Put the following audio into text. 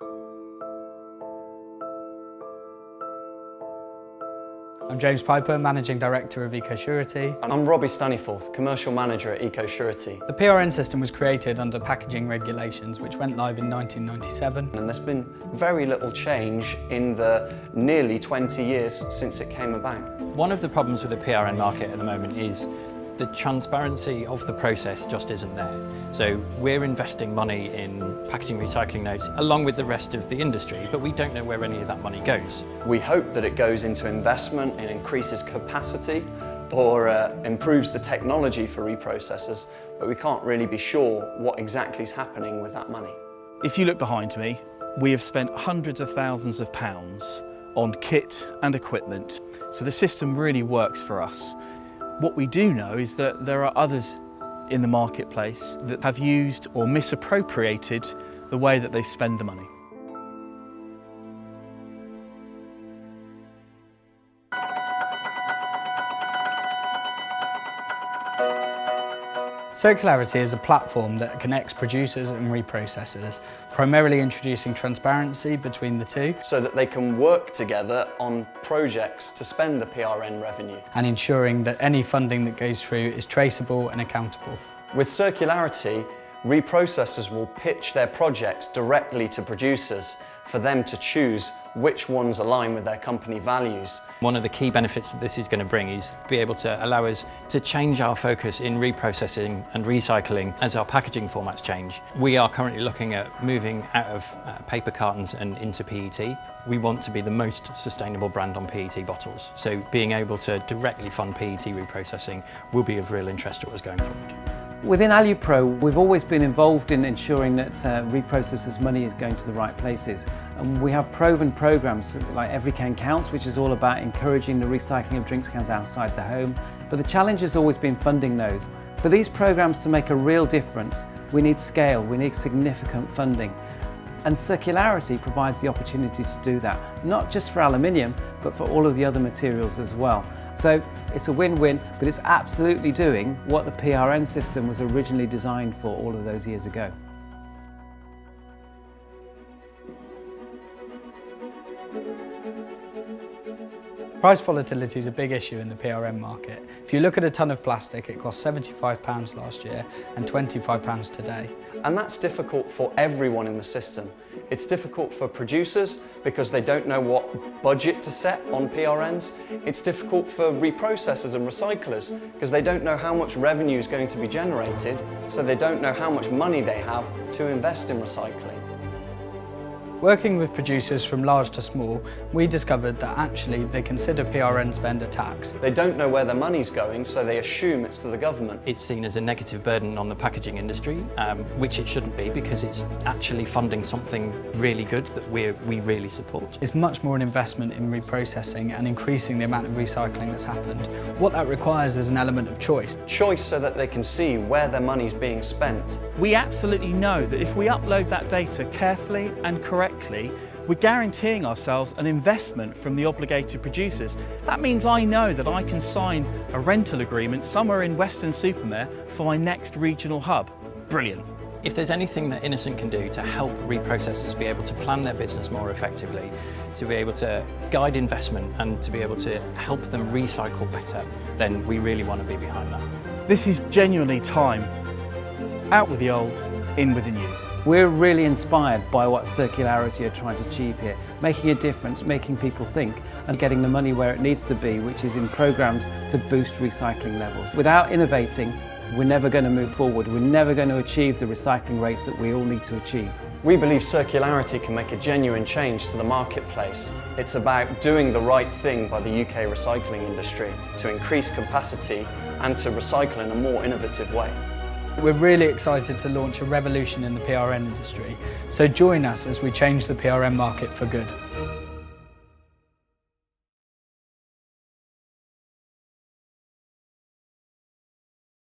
I'm James Piper, Managing Director of Ecosurety. And I'm Robbie Staniforth, Commercial Manager at Ecosurety. The PRN system was created under packaging regulations which went live in 1997. And there's been very little change in the nearly 20 years since it came about. One of the problems with the PRN market at the moment is the transparency of the process just isn't there. So we're investing money in packaging recycling notes along with the rest of the industry, but we don't know where any of that money goes. We hope that it goes into investment and increases capacity or improves the technology for reprocessors, but we can't really be sure what exactly is happening with that money. If you look behind me, we have spent hundreds of thousands of pounds on kit and equipment, so the system really works for us. What we do know is that there are others in the marketplace that have used or misappropriated the way that they spend the money. Circularity is a platform that connects producers and reprocessors, primarily introducing transparency between the two, so that they can work together on projects to spend the PRN revenue. And ensuring that any funding that goes through is traceable and accountable. With Circularity, reprocessors will pitch their projects directly to producers for them to choose which ones align with their company values. One of the key benefits that this is going to bring is be able to allow us to change our focus in reprocessing and recycling as our packaging formats change. We are currently looking at moving out of paper cartons and into PET. We want to be the most sustainable brand on PET bottles, so being able to directly fund PET reprocessing will be of real interest to us going forward. Within AluPro, we've always been involved in ensuring that reprocessors' money is going to the right places. And we have proven programs like Every Can Counts, which is all about encouraging the recycling of drinks cans outside the home. But the challenge has always been funding those. For these programs to make a real difference, we need scale, we need significant funding. And Circularity provides the opportunity to do that, not just for aluminium, but for all of the other materials as well. So it's a win-win, but it's absolutely doing what the PRN system was originally designed for all of those years ago. Price volatility is a big issue in the PRN market. If you look at a tonne of plastic, it cost £75 last year and £25 today. And that's difficult for everyone in the system. It's difficult for producers because they don't know what budget to set on PRNs. It's difficult for reprocessors and recyclers because they don't know how much revenue is going to be generated, so they don't know how much money they have to invest in recycling. Working with producers from large to small, we discovered that actually they consider PRN spend a tax. They don't know where their money's going, so they assume it's to the government. It's seen as a negative burden on the packaging industry, which it shouldn't be because it's actually funding something really good that we really support. It's much more an investment in reprocessing and increasing the amount of recycling that's happened. What that requires is an element of choice. Choice so that they can see where their money's being spent. We absolutely know that if we upload that data carefully and correctly, we're guaranteeing ourselves an investment from the obligated producers. That means I know that I can sign a rental agreement somewhere in Weston-super-Mare for my next regional hub. Brilliant. If there's anything that Innocent can do to help reprocessors be able to plan their business more effectively, to be able to guide investment and to be able to help them recycle better, then we really want to be behind that. This is genuinely time. Out with the old, in with the new. We're really inspired by what Circularity are trying to achieve here, making a difference, making people think, and getting the money where it needs to be, which is in programs to boost recycling levels. Without innovating, we're never going to move forward. We're never going to achieve the recycling rates that we all need to achieve. We believe Circularity can make a genuine change to the marketplace. It's about doing the right thing by the UK recycling industry to increase capacity and to recycle in a more innovative way. We're really excited to launch a revolution in the PRN industry, so join us as we change the PRN market for good.